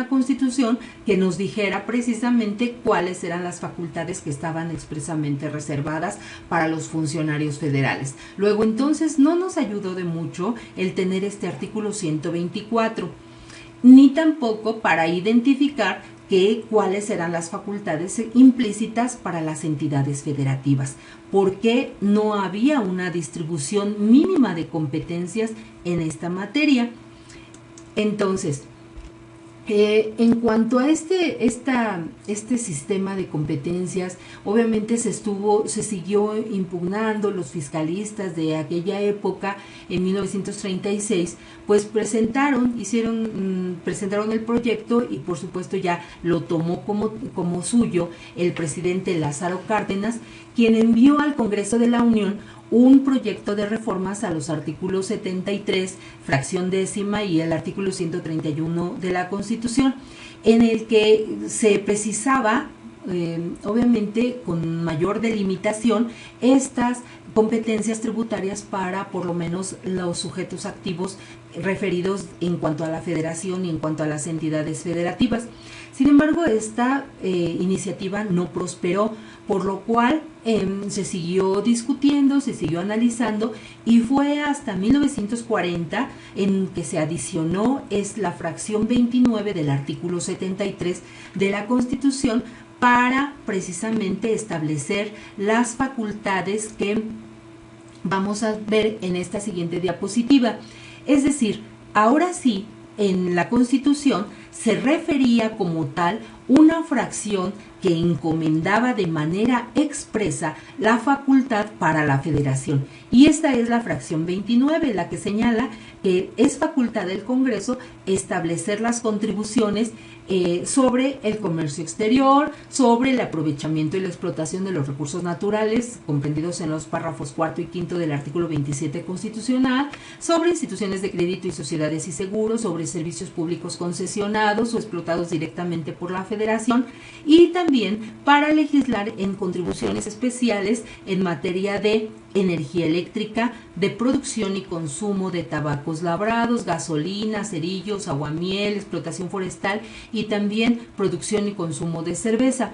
una constitución que nos dijera precisamente cuáles eran las facultades que estaban expresamente reservadas para los funcionarios federales. Luego entonces no nos ayudó de mucho el tener este artículo 124, ni tampoco para identificar cuáles eran las facultades implícitas para las entidades federativas, porque no había una distribución mínima de competencias en esta materia. Entonces, en cuanto a este sistema de competencias, obviamente se siguió impugnando. Los fiscalistas de aquella época, en 1936, pues presentaron el proyecto y por supuesto ya lo tomó como suyo el presidente Lázaro Cárdenas, quien envió al Congreso de la Unión un proyecto de reformas a los artículos 73, fracción décima, y el artículo 131 de la Constitución, en el que se precisaba, obviamente con mayor delimitación, estas competencias tributarias para por lo menos los sujetos activos referidos en cuanto a la federación y en cuanto a las entidades federativas. Sin embargo, esta iniciativa no prosperó, por lo cual se siguió discutiendo, se siguió analizando, y fue hasta 1940 en que se adicionó la fracción 29 del artículo 73 de la Constitución para precisamente establecer las facultades que vamos a ver en esta siguiente diapositiva. Es decir, ahora sí, en la Constitución se refería como tal una fracción que encomendaba de manera expresa la facultad para la federación. Y esta es la fracción 29, la que señala que es facultad del Congreso establecer las contribuciones sobre el comercio exterior, sobre el aprovechamiento y la explotación de los recursos naturales, comprendidos en los párrafos 4 y 5 del artículo 27 constitucional, sobre instituciones de crédito y sociedades y seguros, sobre servicios públicos concesionados o explotados directamente por la federación, y también para legislar en contribuciones especiales en materia de energía eléctrica, de producción y consumo de tabacos labrados, gasolina, cerillos, aguamiel, explotación forestal y también producción y consumo de cerveza.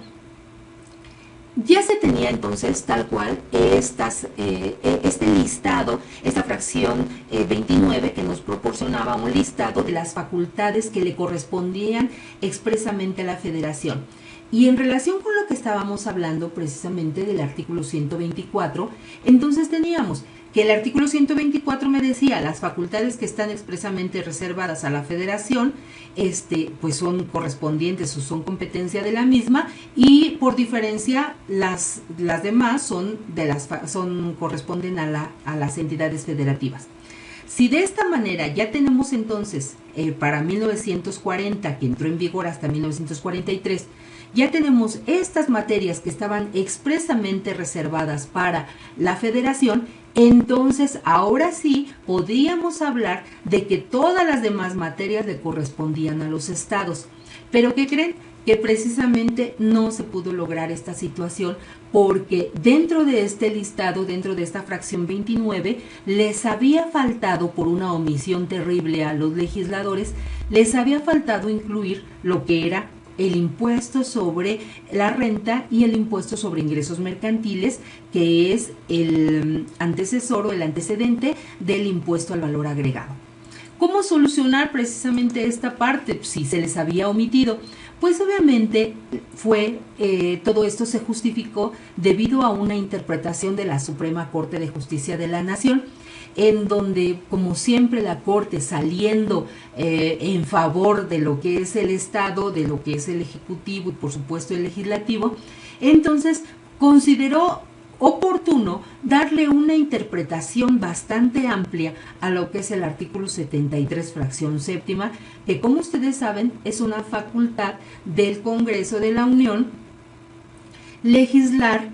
Ya se tenía entonces tal cual este listado, esta fracción 29 que nos proporcionaba un listado de las facultades que le correspondían expresamente a la federación. Y en relación con lo que estábamos hablando precisamente del artículo 124, entonces teníamos que el artículo 124 me decía las facultades que están expresamente reservadas a la federación, pues son correspondientes o son competencia de la misma, y por diferencia las demás corresponden a las entidades federativas. Si de esta manera ya tenemos entonces para 1940, que entró en vigor hasta 1943, ya tenemos estas materias que estaban expresamente reservadas para la federación, entonces ahora sí podríamos hablar de que todas las demás materias le correspondían a los estados. ¿Pero qué creen? Que precisamente no se pudo lograr esta situación porque dentro de este listado, dentro de esta fracción 29, les había faltado, por una omisión terrible a los legisladores, les había faltado incluir lo que era el impuesto sobre la renta y el impuesto sobre ingresos mercantiles, que es el antecesor o el antecedente del impuesto al valor agregado. ¿Cómo solucionar precisamente esta parte si se les había omitido? Pues obviamente todo esto se justificó debido a una interpretación de la Suprema Corte de Justicia de la Nación, en donde, como siempre, la Corte saliendo en favor de lo que es el Estado, de lo que es el Ejecutivo y por supuesto el Legislativo, entonces consideró oportuno darle una interpretación bastante amplia a lo que es el artículo 73, fracción séptima, que como ustedes saben es una facultad del Congreso de la Unión legislar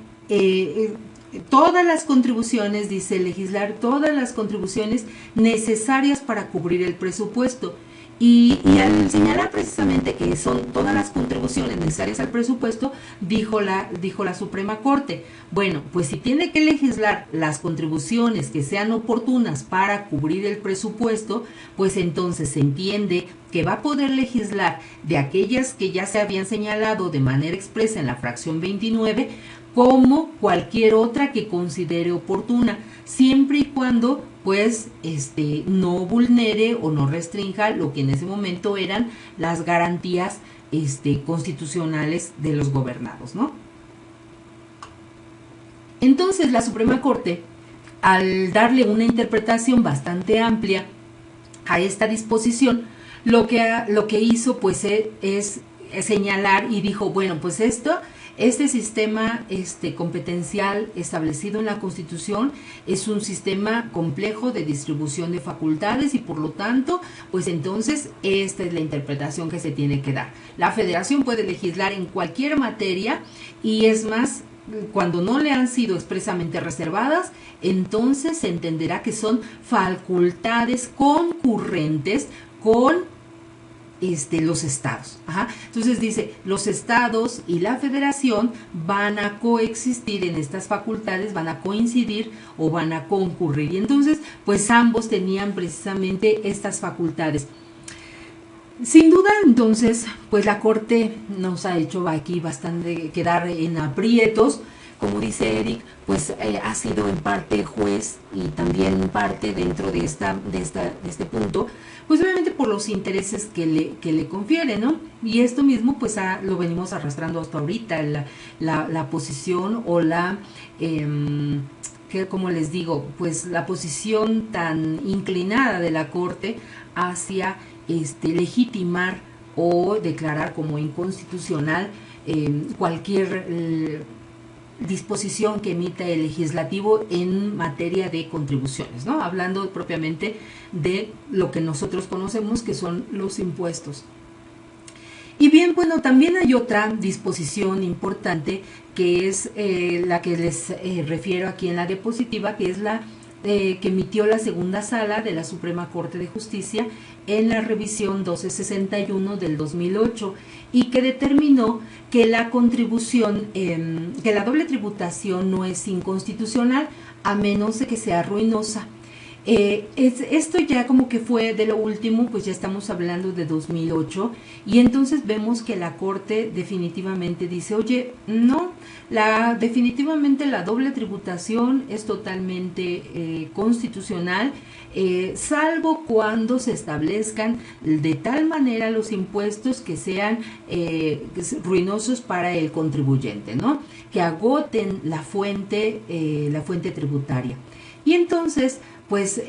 todas las contribuciones, dice legislar todas las contribuciones necesarias para cubrir el presupuesto. Y al señalar precisamente que son todas las contribuciones necesarias al presupuesto, dijo la Suprema Corte, bueno, pues si tiene que legislar las contribuciones que sean oportunas para cubrir el presupuesto, pues entonces se entiende que va a poder legislar de aquellas que ya se habían señalado de manera expresa en la fracción 29, como cualquier otra que considere oportuna, siempre y cuando pues no vulnere o no restrinja lo que en ese momento eran las garantías constitucionales de los gobernados, ¿no? Entonces la Suprema Corte, al darle una interpretación bastante amplia a esta disposición, lo que hizo pues es señalar y dijo, bueno, pues este sistema competencial establecido en la Constitución es un sistema complejo de distribución de facultades y por lo tanto, pues entonces esta es la interpretación que se tiene que dar. La Federación puede legislar en cualquier materia y es más, cuando no le han sido expresamente reservadas, entonces se entenderá que son facultades concurrentes con los estados. Ajá. Entonces dice, los estados y la federación van a coexistir en estas facultades, van a coincidir o van a concurrir. Y entonces, pues ambos tenían precisamente estas facultades. Sin duda, entonces, pues la Corte nos ha hecho aquí bastante quedar en aprietos. Como dice Eric, pues ha sido en parte juez y también parte dentro de este punto, pues obviamente por los intereses que le confiere, ¿no? Y esto mismo pues lo venimos arrastrando hasta ahorita, la posición o como les digo, pues la posición tan inclinada de la Corte hacia legitimar o declarar como inconstitucional cualquier disposición que emita el legislativo en materia de contribuciones, ¿no? Hablando propiamente de lo que nosotros conocemos que son los impuestos. Y bien, bueno, también hay otra disposición importante que es la que les refiero aquí en la diapositiva, que es la que emitió la segunda sala de la Suprema Corte de Justicia en la revisión 1261 del 2008 y que determinó que la contribución, que la doble tributación no es inconstitucional a menos de que sea ruinosa. Esto ya como que fue de lo último, pues ya estamos hablando de 2008 y entonces vemos que la Corte definitivamente dice, oye, no, definitivamente la doble tributación es totalmente constitucional, salvo cuando se establezcan de tal manera los impuestos que sean ruinosos para el contribuyente, ¿no? Que agoten la fuente tributaria. Y entonces, pues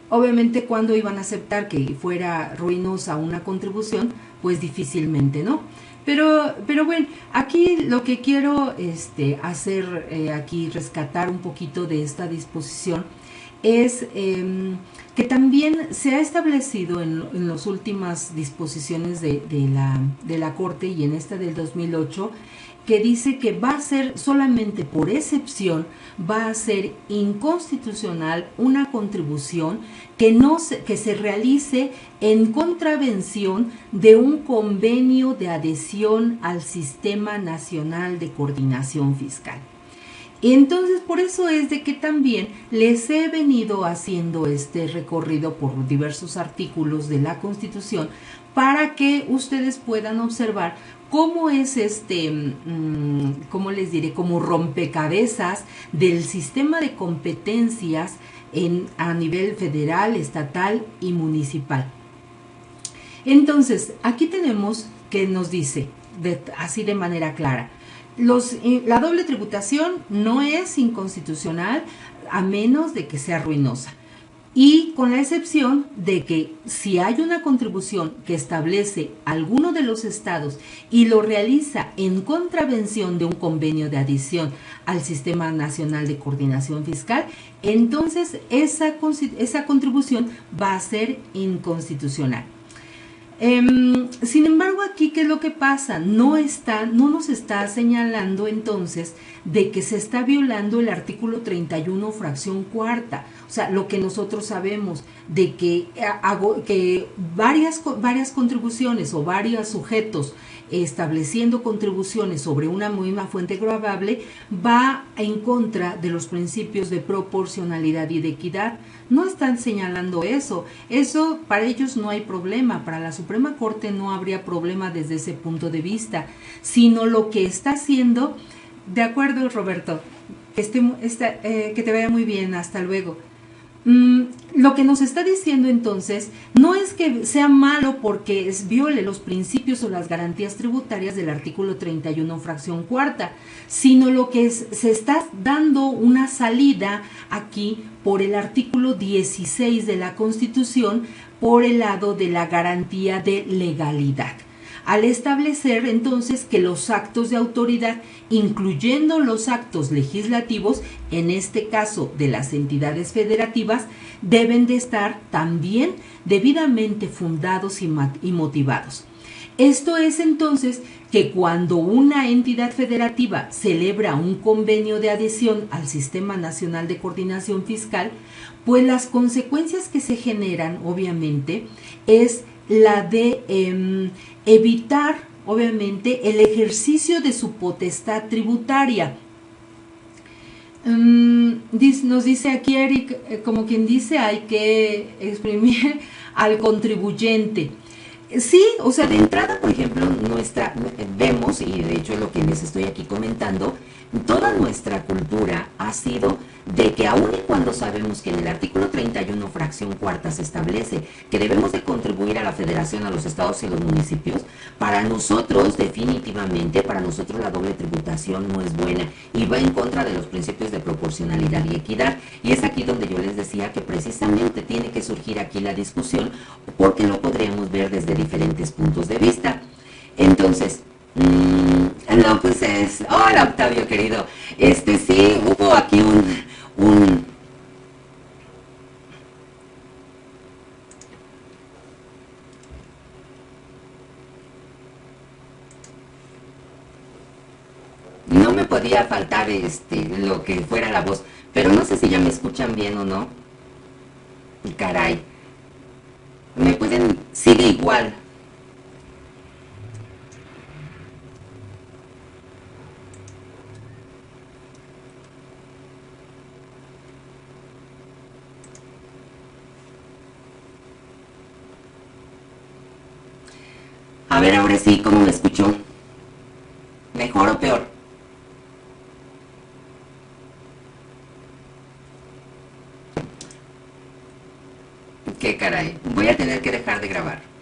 obviamente cuando iban a aceptar que fuera ruinosa una contribución, pues difícilmente, ¿no? Pero bueno, aquí lo que quiero hacer, aquí rescatar un poquito de esta disposición es que también se ha establecido en las últimas disposiciones de la Corte y en esta del 2008, que dice que va a ser solamente por excepción, va a ser inconstitucional una contribución que se realice en contravención de un convenio de adhesión al Sistema Nacional de Coordinación Fiscal. Entonces, por eso es de que también les he venido haciendo este recorrido por diversos artículos de la Constitución para que ustedes puedan observar cómo es ¿cómo les diré? Como rompecabezas del sistema de competencias a nivel federal, estatal y municipal. Entonces, aquí tenemos que nos dice, así de manera clara, la doble tributación no es inconstitucional a menos de que sea ruinosa. Y con la excepción de que si hay una contribución que establece alguno de los estados y lo realiza en contravención de un convenio de adhesión al Sistema Nacional de Coordinación Fiscal, entonces esa contribución va a ser inconstitucional. Sin embargo, aquí, ¿qué es lo que pasa? No nos está señalando entonces de que se está violando el artículo 31, fracción cuarta. O sea, lo que nosotros sabemos de que varias contribuciones o varios sujetos estableciendo contribuciones sobre una misma fuente grabable va en contra de los principios de proporcionalidad y de equidad. No están señalando eso. Eso para ellos no hay problema. Para la Suprema Corte no habría problema desde ese punto de vista, sino lo que está haciendo. De acuerdo, Roberto. Que te vaya muy bien. Hasta luego. Lo que nos está diciendo entonces no es que sea malo porque viole los principios o las garantías tributarias del artículo 31, fracción cuarta, sino lo que se está dando una salida aquí por el artículo 16 de la Constitución por el lado de la garantía de legalidad, al establecer entonces que los actos de autoridad, incluyendo los actos legislativos, en este caso de las entidades federativas, deben de estar también debidamente fundados y motivados. Esto es entonces que cuando una entidad federativa celebra un convenio de adhesión al Sistema Nacional de Coordinación Fiscal, pues las consecuencias que se generan, obviamente, es la de evitar, obviamente, el ejercicio de su potestad tributaria. Nos dice aquí Eric, como quien dice, hay que exprimir al contribuyente. Sí, o sea, de entrada, por ejemplo, vemos, y de hecho lo que les estoy aquí comentando, toda nuestra cultura ha sido de que aun y cuando sabemos que en el artículo 31, fracción cuarta, se establece que debemos de contribuir a la federación, a los estados y los municipios, para nosotros definitivamente, para nosotros la doble tributación no es buena y va en contra de los principios de proporcionalidad y equidad. Y es aquí donde yo les decía que precisamente tiene que surgir aquí la discusión, porque lo podríamos ver desde diferentes puntos de vista. Entonces, no, pues hola Octavio querido, sí, hubo aquí no me podía faltar lo que fuera la voz, pero no sé si ya me escuchan bien o no. Caray, sigue igual. A ver, ahora sí, ¿cómo me escuchó? ¿Mejor o peor? Qué caray, voy a tener que dejar de grabar.